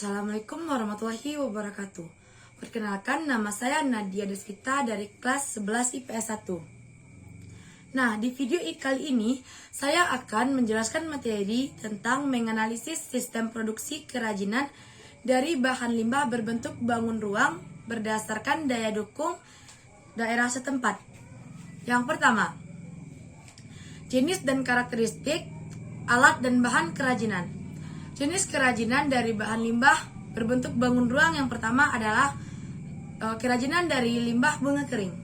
Assalamualaikum warahmatullahi wabarakatuh. Perkenalkan, nama saya Nadia Desvita dari kelas 11 IPS 1. Nah, di video kali ini saya akan menjelaskan materi tentang menganalisis sistem produksi kerajinan dari bahan limbah berbentuk bangun ruang berdasarkan daya dukung daerah setempat. Yang pertama, jenis dan karakteristik alat dan bahan kerajinan. Jenis kerajinan dari bahan limbah berbentuk bangun ruang yang pertama adalah kerajinan dari limbah bunga kering.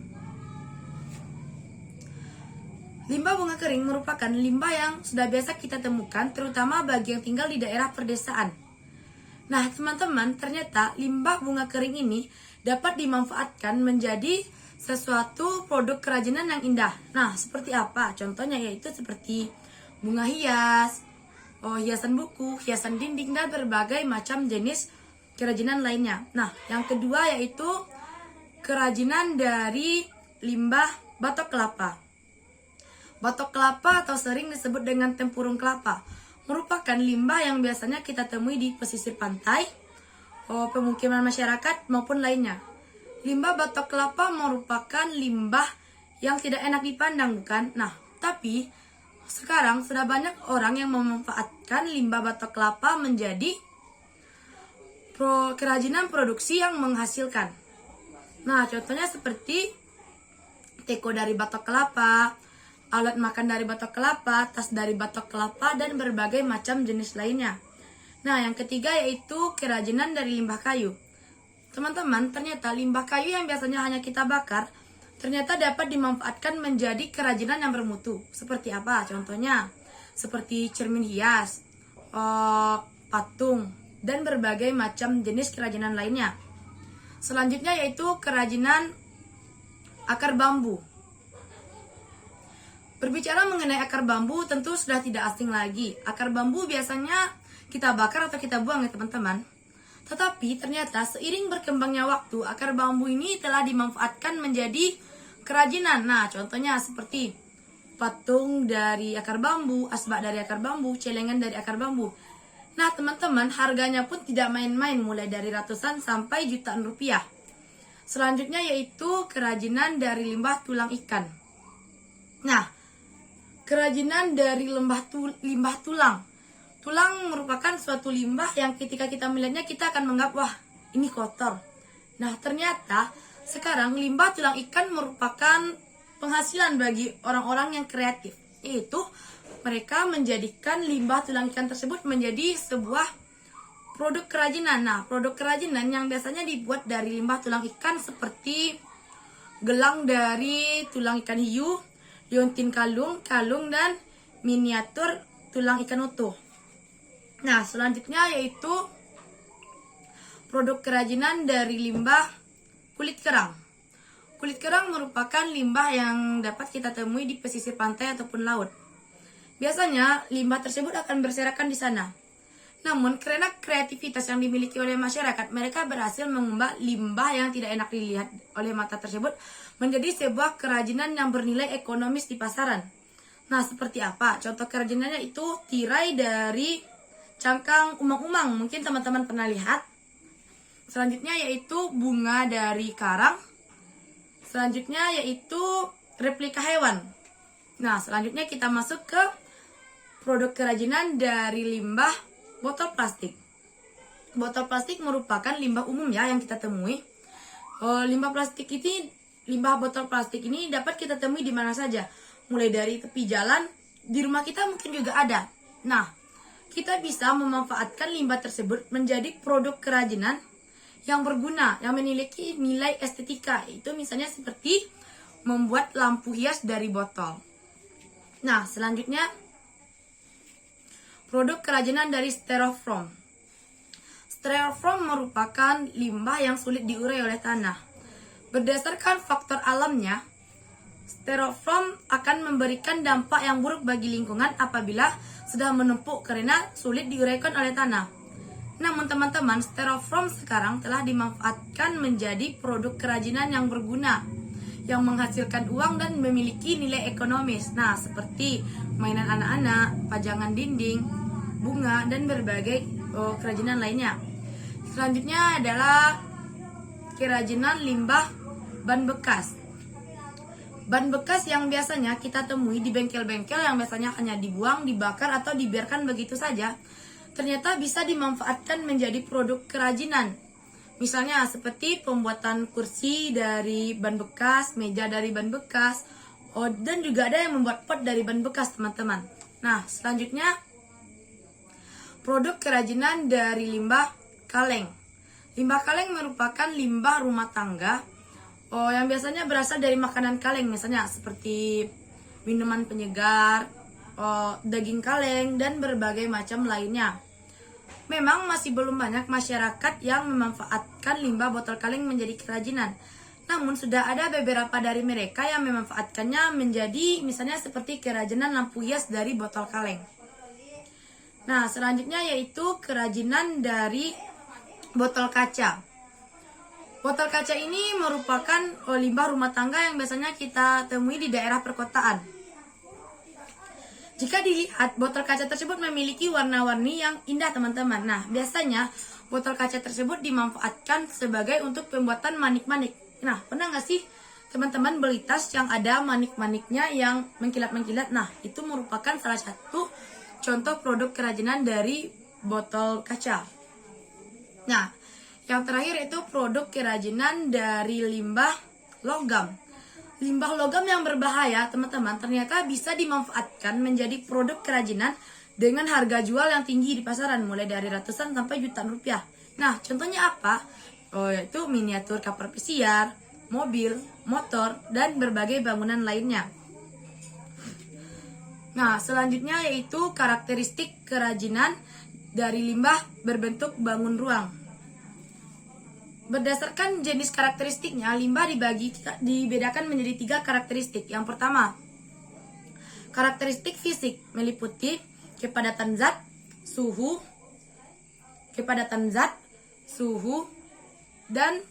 Limbah bunga kering merupakan limbah yang sudah biasa kita temukan, terutama bagi yang tinggal di daerah perdesaan. Nah, teman-teman, ternyata limbah bunga kering ini dapat dimanfaatkan menjadi sesuatu produk kerajinan yang indah. Nah, seperti apa? Contohnya yaitu seperti bunga hias, hiasan buku, hiasan dinding, dan berbagai macam jenis kerajinan lainnya. Nah, yang kedua yaitu kerajinan dari limbah batok kelapa. Batok kelapa atau sering disebut dengan tempurung kelapa merupakan limbah yang biasanya kita temui di pesisir pantai, pemukiman masyarakat maupun lainnya. Limbah batok kelapa merupakan limbah yang tidak enak dipandang, bukan? Nah, tapi sekarang sudah banyak orang yang memanfaatkan limbah batok kelapa menjadi kerajinan produksi yang menghasilkan. Nah, contohnya seperti teko dari batok kelapa, alat makan dari batok kelapa, tas dari batok kelapa, dan berbagai macam jenis lainnya. Nah, yang ketiga yaitu kerajinan dari limbah kayu. Teman-teman, ternyata limbah kayu yang biasanya hanya kita bakar ternyata dapat dimanfaatkan menjadi kerajinan yang bermutu. Seperti apa? Contohnya, seperti cermin hias, patung, dan berbagai macam jenis kerajinan lainnya. Selanjutnya yaitu kerajinan akar bambu. Berbicara mengenai akar bambu tentu sudah tidak asing lagi. Akar bambu biasanya kita bakar atau kita buang ya teman-teman. Tetapi ternyata seiring berkembangnya waktu, akar bambu ini telah dimanfaatkan menjadi kerajinan. Nah, contohnya seperti patung dari akar bambu, asbak dari akar bambu, celengan dari akar bambu. Nah, teman-teman, harganya pun tidak main-main, mulai dari ratusan sampai jutaan rupiah. Selanjutnya yaitu kerajinan dari limbah tulang ikan. Nah, kerajinan dari limbah tulang. Tulang merupakan suatu limbah yang ketika kita melihatnya kita akan menganggap, wah, ini kotor. Nah, ternyata sekarang limbah tulang ikan merupakan penghasilan bagi orang-orang yang kreatif. Yaitu mereka menjadikan limbah tulang ikan tersebut menjadi sebuah produk kerajinan. Nah, produk kerajinan yang biasanya dibuat dari limbah tulang ikan seperti gelang dari tulang ikan hiu, liontin kalung, dan miniatur tulang ikan utuh. Nah, selanjutnya yaitu produk kerajinan dari limbah kulit kerang. Kulit kerang merupakan limbah yang dapat kita temui di pesisir pantai ataupun laut. Biasanya limbah tersebut akan berserakan di sana. Namun, karena kreativitas yang dimiliki oleh masyarakat, mereka berhasil mengubah limbah yang tidak enak dilihat oleh mata tersebut menjadi sebuah kerajinan yang bernilai ekonomis di pasaran. Nah, seperti apa? Contoh kerajinannya itu tirai dari cangkang umang-umang, mungkin teman-teman pernah lihat. Selanjutnya yaitu bunga dari karang. Selanjutnya yaitu replika hewan. Nah, selanjutnya kita masuk ke produk kerajinan dari limbah botol plastik. Botol plastik merupakan limbah umum ya yang kita temui. Limbah botol plastik ini dapat kita temui di mana saja. Mulai dari tepi jalan, di rumah kita mungkin juga ada. Nah, kita bisa memanfaatkan limbah tersebut menjadi produk kerajinan yang berguna, yang memiliki nilai estetika. Itu misalnya seperti membuat lampu hias dari botol. Nah, selanjutnya produk kerajinan dari styrofoam. Styrofoam merupakan limbah yang sulit diurai oleh tanah. Berdasarkan faktor alamnya, styrofoam akan memberikan dampak yang buruk bagi lingkungan apabila sudah menumpuk karena sulit diuraikan oleh tanah. Namun teman-teman, styrofoam sekarang telah dimanfaatkan menjadi produk kerajinan yang berguna, yang menghasilkan uang dan memiliki nilai ekonomis. Nah, seperti mainan anak-anak, pajangan dinding, bunga, dan berbagai kerajinan lainnya. Selanjutnya adalah kerajinan limbah ban bekas. Ban bekas yang biasanya kita temui di bengkel-bengkel yang biasanya hanya dibuang, dibakar, atau dibiarkan begitu saja, ternyata bisa dimanfaatkan menjadi produk kerajinan. Misalnya seperti pembuatan kursi dari ban bekas, meja dari ban bekas, dan juga ada yang membuat pot dari ban bekas, teman-teman. Nah, selanjutnya produk kerajinan dari limbah kaleng. Limbah kaleng merupakan limbah rumah tangga yang biasanya berasal dari makanan kaleng, misalnya seperti minuman penyegar, daging kaleng, dan berbagai macam lainnya. Memang masih belum banyak masyarakat yang memanfaatkan limbah botol kaleng menjadi kerajinan. Namun sudah ada beberapa dari mereka yang memanfaatkannya menjadi misalnya seperti kerajinan lampu hias dari botol kaleng. Nah, selanjutnya yaitu kerajinan dari botol kaca. Botol kaca ini merupakan limbah rumah tangga yang biasanya kita temui di daerah perkotaan. Jika dilihat, botol kaca tersebut memiliki warna-warni yang indah, teman-teman. Nah, biasanya botol kaca tersebut dimanfaatkan sebagai untuk pembuatan manik-manik. Nah, pernah nggak sih teman-teman beli tas yang ada manik-maniknya yang mengkilat-mengkilat? Nah, itu merupakan salah satu contoh produk kerajinan dari botol kaca. Nah, yang terakhir itu produk kerajinan dari limbah logam. Limbah logam yang berbahaya, teman-teman, ternyata bisa dimanfaatkan menjadi produk kerajinan dengan harga jual yang tinggi di pasaran, mulai dari ratusan sampai jutaan rupiah. Nah, contohnya apa? Yaitu miniatur kapal pesiar, mobil, motor, dan berbagai bangunan lainnya. Nah, selanjutnya yaitu karakteristik kerajinan dari limbah berbentuk bangun ruang. Berdasarkan jenis karakteristiknya, limbah dibedakan menjadi 3 karakteristik. Yang pertama, karakteristik fisik meliputi kepadatan zat, suhu, dan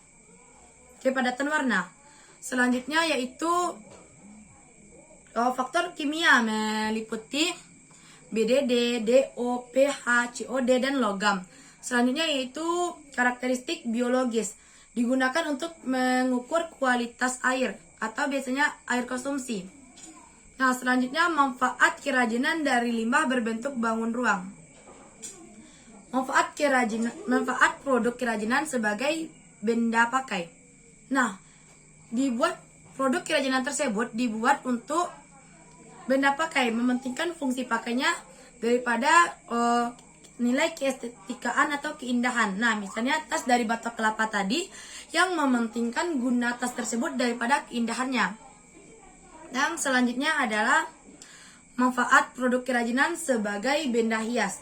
kepadatan warna. Selanjutnya yaitu faktor kimia meliputi BDD, DO, pH, COD, dan logam. Selanjutnya yaitu karakteristik biologis, digunakan untuk mengukur kualitas air atau biasanya air konsumsi. Nah, selanjutnya manfaat kerajinan dari limbah berbentuk bangun ruang. Manfaat produk kerajinan sebagai benda pakai. Nah, produk kerajinan tersebut dibuat untuk benda pakai, mementingkan fungsi pakainya daripada nilai keestetikaan atau keindahan. Nah, misalnya tas dari batok kelapa tadi yang mementingkan guna tas tersebut daripada keindahannya. Yang selanjutnya adalah manfaat produk kerajinan sebagai benda hias.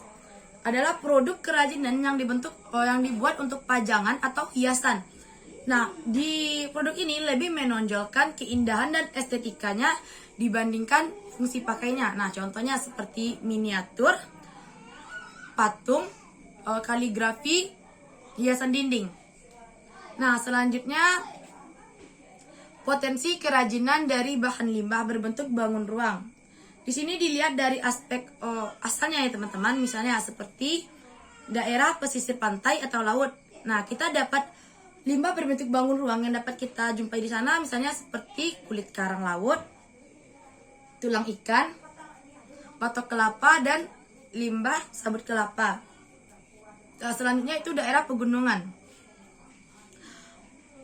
Adalah produk kerajinan yang dibuat untuk pajangan atau hiasan. Nah, di produk ini lebih menonjolkan keindahan dan estetikanya dibandingkan fungsi pakainya. Nah, contohnya seperti miniatur, patung, kaligrafi, hiasan dinding. Nah, selanjutnya potensi kerajinan dari bahan limbah berbentuk bangun ruang. Di sini dilihat dari aspek asalnya ya, teman-teman. Misalnya seperti daerah pesisir pantai atau laut. Nah, kita dapat limbah berbentuk bangun ruang yang dapat kita jumpai di sana, misalnya seperti kulit karang laut, tulang ikan, batok kelapa, dan limbah sabut kelapa. Selanjutnya itu daerah pegunungan.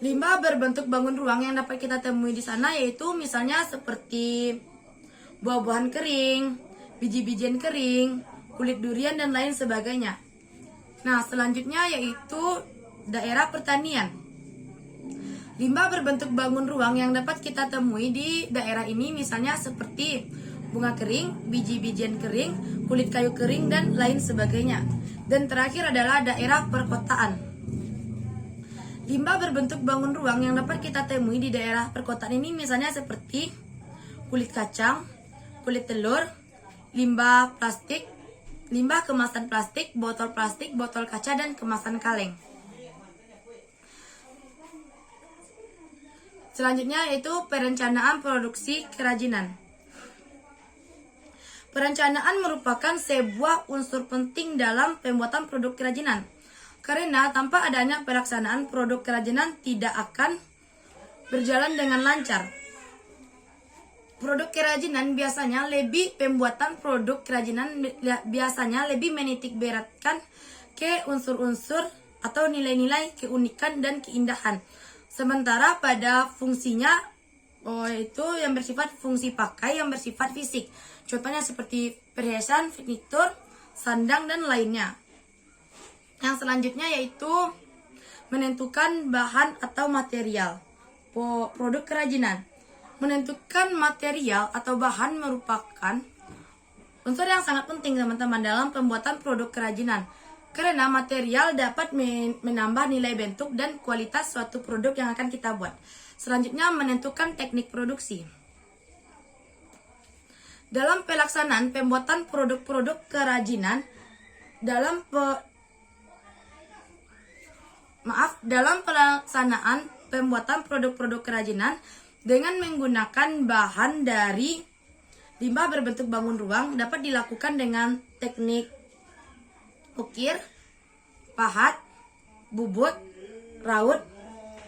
Limbah berbentuk bangun ruang yang dapat kita temui di sana yaitu misalnya seperti buah-buahan kering, biji-bijian kering, kulit durian, dan lain sebagainya. Nah, selanjutnya yaitu daerah pertanian. Limbah berbentuk bangun ruang yang dapat kita temui di daerah ini misalnya seperti bunga kering, biji-bijian kering, kulit kayu kering, dan lain sebagainya. Dan terakhir adalah daerah perkotaan. Limbah berbentuk bangun ruang yang dapat kita temui di daerah perkotaan ini misalnya seperti kulit kacang, kulit telur, limbah plastik, limbah kemasan plastik, botol kaca, dan kemasan kaleng. Selanjutnya yaitu perencanaan produksi kerajinan. Perencanaan merupakan sebuah unsur penting dalam pembuatan produk kerajinan. Karena tanpa adanya pelaksanaan, produk kerajinan tidak akan berjalan dengan lancar. Pembuatan produk kerajinan biasanya lebih menitik beratkan ke unsur-unsur atau nilai-nilai keunikan dan keindahan. Sementara pada fungsinya itu yang bersifat fungsi pakai, yang bersifat fisik. Contohnya seperti perhiasan, furnitur, sandang dan lainnya. Yang selanjutnya yaitu menentukan bahan atau material. Produk kerajinan. Menentukan material atau bahan merupakan unsur yang sangat penting teman-teman dalam pembuatan produk kerajinan. Karena material dapat menambah nilai bentuk dan kualitas suatu produk yang akan kita buat. Selanjutnya menentukan teknik produksi. Dalam pelaksanaan pembuatan produk-produk kerajinan, dalam pelaksanaan pembuatan produk-produk kerajinan dengan menggunakan bahan dari limbah berbentuk bangun ruang dapat dilakukan dengan teknik ukir, pahat, bubut, raut,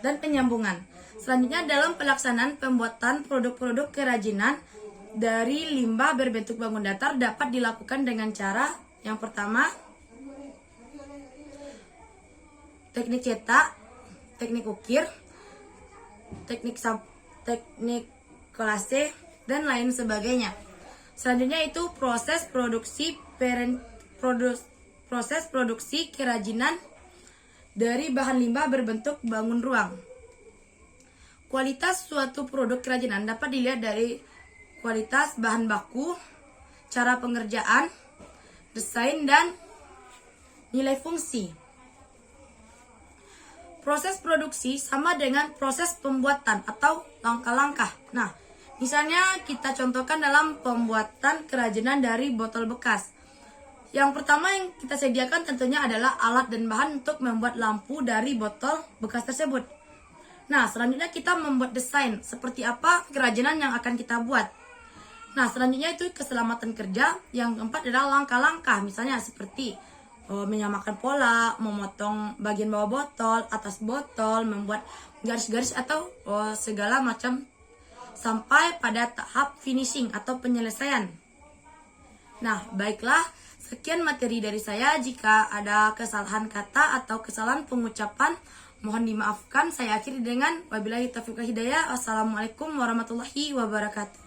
dan penyambungan. Selanjutnya dalam pelaksanaan pembuatan produk-produk kerajinan dari limbah berbentuk bangun datar dapat dilakukan dengan cara yang pertama teknik cetak, teknik ukir, teknik kolase, dan lain sebagainya. Selanjutnya itu proses produksi kerajinan dari bahan limbah berbentuk bangun ruang. Kualitas suatu produk kerajinan dapat dilihat dari kualitas bahan baku, cara pengerjaan, desain, dan nilai fungsi. Proses produksi sama dengan proses pembuatan atau langkah-langkah. Nah, misalnya kita contohkan dalam pembuatan kerajinan dari botol bekas. Yang pertama yang kita sediakan tentunya adalah alat dan bahan untuk membuat lampu dari botol bekas tersebut. Nah, selanjutnya kita membuat desain seperti apa kerajinan yang akan kita buat. Nah, selanjutnya itu keselamatan kerja. Yang keempat adalah langkah-langkah, misalnya seperti menyamakan pola, memotong bagian bawah botol, atas botol, membuat garis-garis atau segala macam sampai pada tahap finishing atau penyelesaian. Nah, baiklah, sekian materi dari saya. Jika ada kesalahan kata atau kesalahan pengucapan, mohon dimaafkan. Saya akhiri dengan wabillahi taufiq wal hidayah. Wassalamualaikum warahmatullahi wabarakatuh.